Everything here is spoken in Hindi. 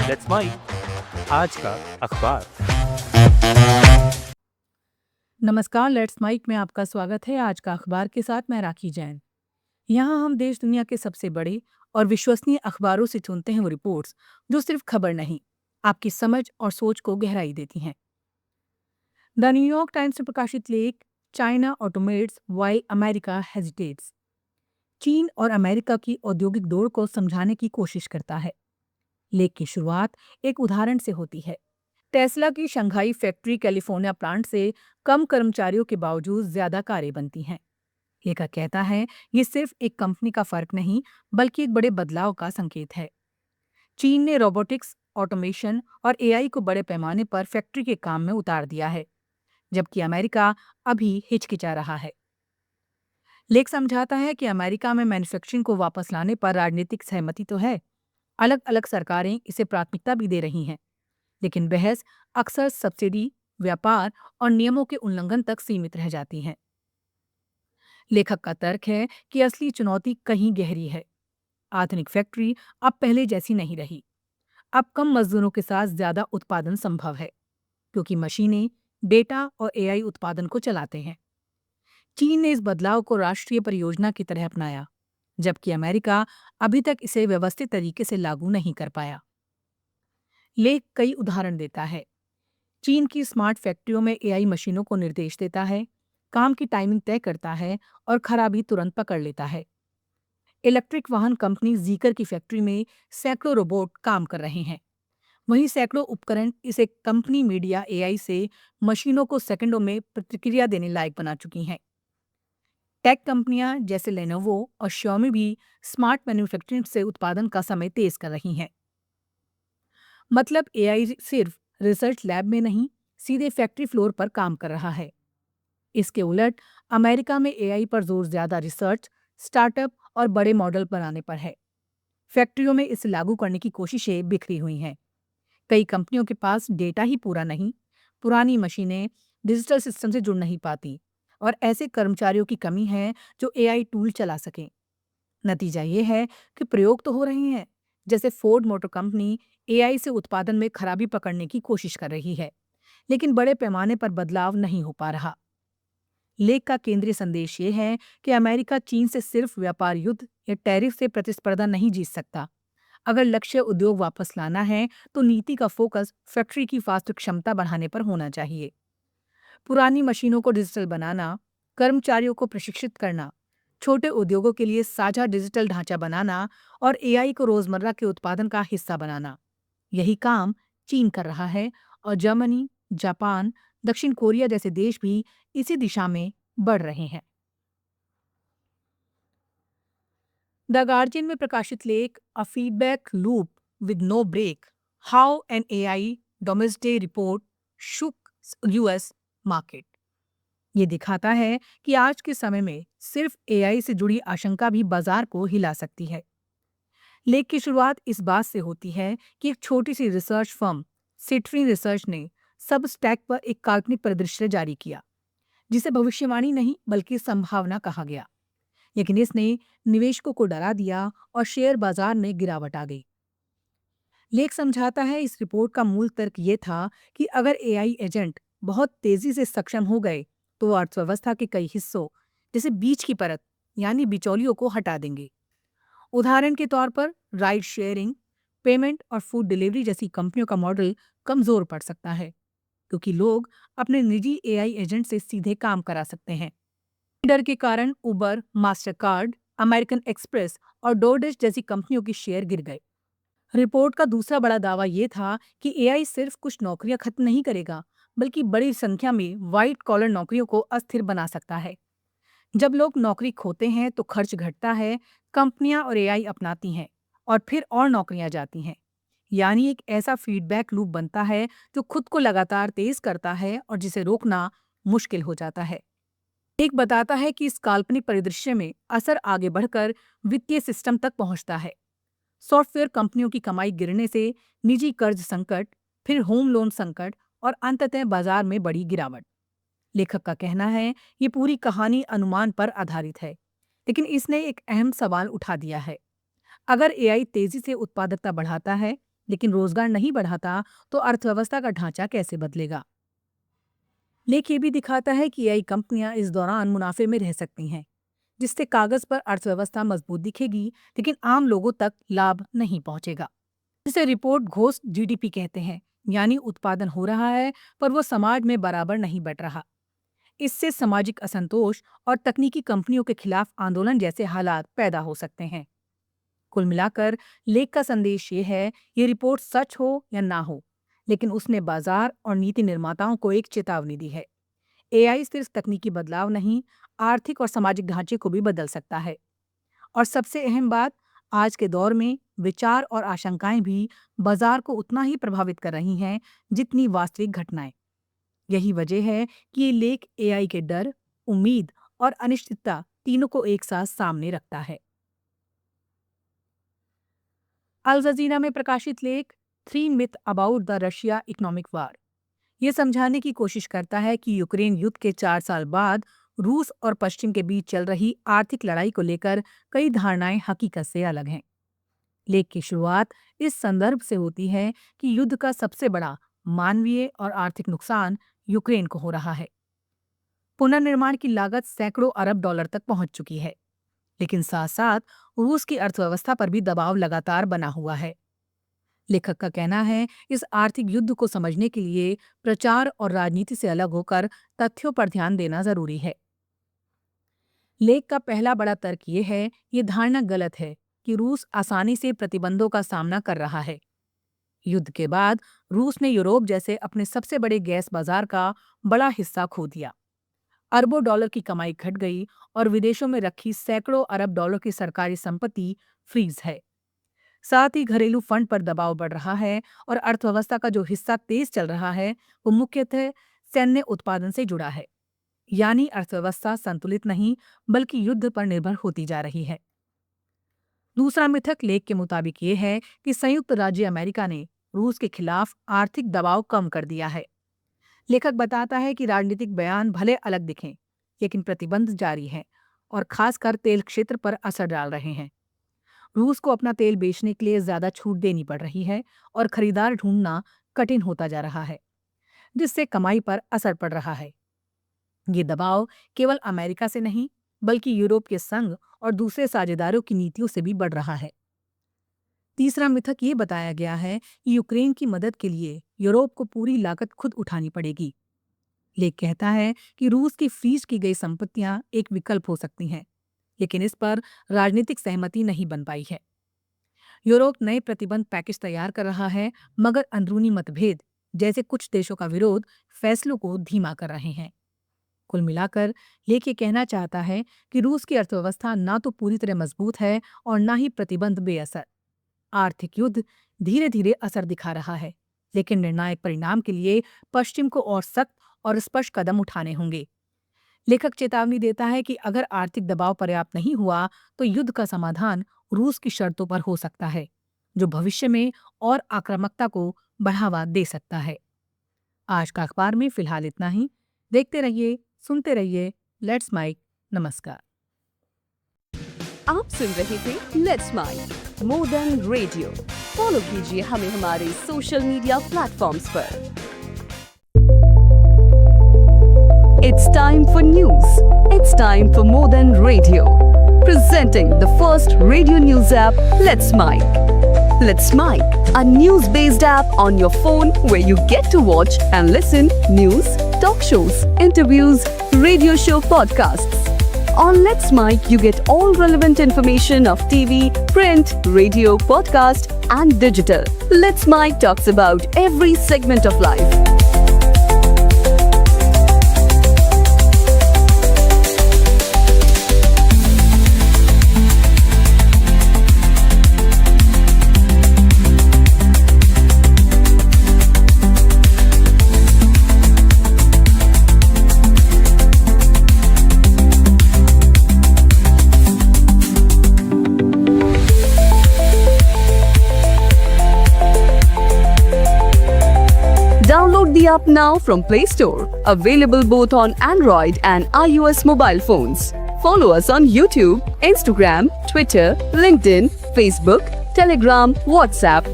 लेट्स माइक आज का अखबार। नमस्कार, लेट्स माइक में आपका स्वागत है। आज का अखबार के साथ मैं राखी जैन। यहाँ हम देश दुनिया के सबसे बड़े और विश्वसनीय अखबारों से चुनते हैं वो रिपोर्ट्स जो सिर्फ खबर नहीं, आपकी समझ और सोच को गहराई देती हैं। द न्यूयॉर्क टाइम्स में प्रकाशित लेख, China automates why America hesitates, चीन और अमेरिका की औद्योगिक दौड़ को समझाने की कोशिश करता है। लेख की शुरुआत एक उदाहरण से होती है। टेस्ला की शंघाई फैक्ट्री कैलिफोर्निया प्लांट से कम कर्मचारियों के बावजूद ज्यादा कारें बनती हैं। लेखक कहता है, ये सिर्फ एक कंपनी का फर्क नहीं, बल्कि एक बड़े बदलाव का संकेत है। चीन ने रोबोटिक्स, ऑटोमेशन और एआई को बड़े पैमाने पर फैक्ट्री के काम में उतार दिया है, जबकि अमेरिका अभी हिचकिचा रहा है। लेख समझाता है कि अमेरिका में मैन्युफैक्चरिंग को वापस लाने पर राजनीतिक सहमति तो है, अलग अलग सरकारें इसे प्राथमिकता भी दे रही हैं, लेकिन बहस अक्सर सब्सिडी, व्यापार और नियमों के उल्लंघन तक सीमित रह जाती है। लेखक का तर्क है कि असली चुनौती कहीं गहरी है। आधुनिक फैक्ट्री अब पहले जैसी नहीं रही। अब कम मजदूरों के साथ ज्यादा उत्पादन संभव है, क्योंकि मशीनें, डेटा और एआई उत्पादन को चलाते हैं। चीन ने इस बदलाव को राष्ट्रीय परियोजना की तरह अपनाया, जबकि अमेरिका अभी तक इसे व्यवस्थित तरीके से लागू नहीं कर पाया। लेख कई उदाहरण देता है। चीन की स्मार्ट फैक्ट्रियों में एआई मशीनों को निर्देश देता है, काम की टाइमिंग तय करता है और खराबी तुरंत पकड़ लेता है। इलेक्ट्रिक वाहन कंपनी जीकर की फैक्ट्री में सैकड़ों रोबोट काम कर रहे हैं। वहीं सैकड़ों उपकरण इसे कंपनी मीडिया एआई से मशीनों को सेकंडों में प्रतिक्रिया देने लायक बना चुकी हैं। टेक कंपनियां जैसे लेनोवो और श्योमी भी स्मार्ट मैन्युफैक्चरिंग से उत्पादन का समय तेज कर रही हैं। मतलब एआई सिर्फ रिसर्च लैब में नहीं, सीधे फैक्ट्री फ्लोर पर काम कर रहा है। इसके उलट अमेरिका में एआई पर जोर ज्यादा रिसर्च, स्टार्टअप और बड़े मॉडल बनाने पर है। फैक्ट्रियों में इसे लागू करने की कोशिशें बिखरी हुई हैं। कई कंपनियों के पास डेटा ही पूरा नहीं, पुरानी मशीनें डिजिटल सिस्टम से जुड़ नहीं पाती और ऐसे कर्मचारियों की कमी है जो एआई टूल चला सकें। नतीजा ये है कि प्रयोग तो हो रहे हैं, जैसे फोर्ड मोटर कंपनी एआई से उत्पादन में खराबी पकड़ने की कोशिश कर रही है, लेकिन बड़े पैमाने पर बदलाव नहीं हो पा रहा। लेख का केंद्रीय संदेश ये है कि अमेरिका चीन से सिर्फ व्यापार युद्ध या टैरिफ से प्रतिस्पर्धा नहीं जीत सकता। अगर लक्ष्य उद्योग वापस लाना है, तो नीति का फोकस फैक्ट्री की वास्तविक क्षमता बढ़ाने पर होना चाहिए। पुरानी मशीनों को डिजिटल बनाना, कर्मचारियों को प्रशिक्षित करना, छोटे उद्योगों के लिए साझा डिजिटल ढांचा बनाना और एआई को रोजमर्रा के उत्पादन का हिस्सा बनाना, यही काम चीन कर रहा है और जर्मनी, जापान, दक्षिण कोरिया जैसे देश भी इसी दिशा में बढ़ रहे हैं। द गार्जियन में प्रकाशित लेख, a feedback loop with no break, how an AI doomsday report shook US market, ये दिखाता है कि आज के समय में सिर्फ एआई से जुड़ी आशंका भी बाजार को हिला सकती है। लेख की शुरुआत इस बात से होती है कि एक छोटी सी रिसर्च फर्म सिट्री रिसर्च ने सब स्टैक पर एक काल्पनिक परिदृश्य जारी किया, जिसे भविष्यवाणी नहीं बल्कि संभावना कहा गया। लेकिन इसने निवेशकों को डरा दिया और शेयर बाजार में गिरावट आ गई। लेख समझाता है, इस रिपोर्ट का मूल तर्क ये था कि अगर एआई एजेंट बहुत तेजी से सक्षम हो गए, तो अर्थव्यवस्था के कई हिस्सों, जैसे बीच की परत यानी बिचौलियों को हटा देंगे। उदाहरण के तौर पर राइड शेयरिंग, पेमेंट और फूड डिलीवरी जैसी कंपनियों का मॉडल कमजोर पड़ सकता है, क्योंकि लोग अपने निजी एआई एजेंट से सीधे काम करा सकते हैं। डर के कारण उबर, मास्टरकार्ड, अमेरिकन एक्सप्रेस और डोरडेश जैसी कंपनियों की शेयर गिर गए। रिपोर्ट का दूसरा बड़ा दावा ये था कि एआई सिर्फ कुछ नौकरियां खत्म नहीं करेगा, बल्कि बड़ी संख्या में व्हाइट कॉलर नौकरियों को अस्थिर बना सकता है। जब लोग नौकरी खोते हैं तो खर्च घटता है, कंपनियां और एआई अपनाती हैं और फिर और नौकरियां जाती हैं। यानी एक ऐसा फीडबैक लूप बनता है जो खुद को लगातार तेज करता है और जिसे रोकना मुश्किल हो जाता है। एक बताता है कि इस काल्पनिक परिदृश्य में असर आगे बढ़कर वित्तीय सिस्टम तक पहुंचता है। सॉफ्टवेयर कंपनियों की कमाई गिरने से निजी कर्ज संकट, फिर होम लोन संकट और अंततः बाजार में बड़ी गिरावट। लेखक का कहना है, ये पूरी कहानी अनुमान पर आधारित है, लेकिन इसने एक अहम सवाल उठा दिया है। अगर एआई तेजी से उत्पादकता बढ़ाता है, लेकिन रोजगार नहीं बढ़ाता तो अर्थव्यवस्था का ढांचा कैसे बदलेगा। लेख ये भी दिखाता है कि एआई कंपनियां इस दौरान मुनाफे में रह सकती हैं, जिससे कागज पर अर्थव्यवस्था मजबूत दिखेगी लेकिन आम लोगों तक लाभ नहीं पहुंचेगा। जिसे रिपोर्ट घोस्ट जीडीपी कहते हैं, यानी उत्पादन हो रहा है पर वो समाज में बराबर नहीं बट रहा। इससे सामाजिक असंतोष और तकनीकी कंपनियों के खिलाफ आंदोलन जैसे हालात पैदा हो सकते हैं। कुल मिलाकर लेख का संदेश ये है, ये रिपोर्ट सच हो या ना हो, लेकिन उसने बाजार और नीति निर्माताओं को एक चेतावनी दी है। एआई सिर्फ तकनीकी बदलाव नहीं, आर्थिक और सामाजिक ढांचे को भी बदल सकता है। और सबसे अहम बात, आज के दौर में विचार और आशंकाएं भी बाजार को उतना ही प्रभावित कर रही हैं जितनी वास्तविक घटनाएं। यही वजह है कि ये लेख एआई के डर, उम्मीद और अनिश्चितता तीनों को एक साथ सामने रखता है। अल जजीरा में प्रकाशित लेख 3 myth about the Russia economic war ये समझाने की कोशिश करता है कि यूक्रेन युद्ध के 4 साल बाद रूस और पश्चिम के बीच चल रही आर्थिक लड़ाई को लेकर कई धारणाएं हकीकत से अलग हैं। लेख की शुरुआत इस संदर्भ से होती है कि युद्ध का सबसे बड़ा मानवीय और आर्थिक नुकसान यूक्रेन को हो रहा है। पुनर्निर्माण की लागत सैकड़ों अरब डॉलर तक पहुंच चुकी है, लेकिन साथ साथ रूस की अर्थव्यवस्था पर भी दबाव लगातार बना हुआ है। लेखक का कहना है, इस आर्थिक युद्ध को समझने के लिए प्रचार और राजनीति से अलग होकर तथ्यों पर ध्यान देना जरूरी है। लेख का पहला बड़ा तर्क ये है, ये धारणा गलत है कि रूस आसानी से प्रतिबंधों का सामना कर रहा है। युद्ध के बाद रूस ने यूरोप जैसे अपने सबसे बड़े गैस बाजार का बड़ा हिस्सा खो दिया। अरबों डॉलर की कमाई घट गई और विदेशों में रखी सैकड़ों अरब डॉलर की सरकारी संपत्ति फ्रीज है। साथ ही घरेलू फंड पर दबाव बढ़ रहा है और अर्थव्यवस्था का जो हिस्सा तेज चल रहा है वो मुख्यतः सैन्य उत्पादन से जुड़ा है। यानी अर्थव्यवस्था संतुलित नहीं बल्कि युद्ध पर निर्भर होती जा रही है। दूसरा मिथक लेख के मुताबिक ये है कि संयुक्त राज्य अमेरिका ने रूस के खिलाफ आर्थिक दबाव कम कर दिया है। लेखक बताता है कि राजनीतिक बयान भले अलग दिखें, लेकिन प्रतिबंध जारी हैं और खासकर तेल क्षेत्र पर असर डाल रहे हैं। रूस को अपना तेल बेचने के लिए ज्यादा छूट देनी पड़ रही है और खरीदार ढूंढना कठिन होता जा रहा है, जिससे कमाई पर असर पड़ रहा है। ये दबाव केवल अमेरिका से नहीं बल्कि यूरोप के संघ और दूसरे साझेदारों की नीतियों से भी बढ़ रहा है। तीसरा मिथक ये बताया गया है कि यूक्रेन की मदद के लिए यूरोप को पूरी लागत खुद उठानी पड़ेगी। लेख कहता है कि रूस की फ्रीज की गई संपत्तियां एक विकल्प हो सकती हैं, लेकिन इस पर राजनीतिक सहमति नहीं बन पाई है। यूरोप नए प्रतिबंध पैकेज तैयार कर रहा है, मगर अंदरूनी मतभेद जैसे कुछ देशों का विरोध फैसलों को धीमा कर रहे हैं। कुल मिलाकर लेख ये कहना चाहता है कि रूस की अर्थव्यवस्था ना तो पूरी तरह मजबूत है और ना ही प्रतिबंध बेअसर। आर्थिक युद्ध धीरे धीरे असर दिखा रहा है, लेकिन निर्णायक परिणाम के लिए पश्चिम को और सख्त और स्पष्ट कदम उठाने होंगे। लेखक चेतावनी देता है कि अगर आर्थिक दबाव पर्याप्त नहीं हुआ तो युद्ध का समाधान रूस की शर्तों पर हो सकता है, जो भविष्य में और आक्रामकता को बढ़ावा दे सकता है। आज का अखबार में फिलहाल इतना ही। देखते रहिए, सुनते रहिए लेट्स माइक। नमस्कार। आप सुन रहे थे let's make more than radio. Follow कीजिए हमें हमारे सोशल मीडिया प्लेटफॉर्म्स पर। It's time for news. It's time for more than radio. Presenting the first radio news app, Let's Mic. Let's Mic, a news-based app on your phone where you get to watch and listen news, talk shows, interviews, radio show podcasts. On Let's Mic, you get all relevant information of TV, print, radio, podcast, and digital. Let's Mic talks about every segment of life. Download the app now from Play Store. Available both on Android and iOS mobile phones. Follow us on YouTube, Instagram, Twitter, LinkedIn, Facebook, Telegram, WhatsApp,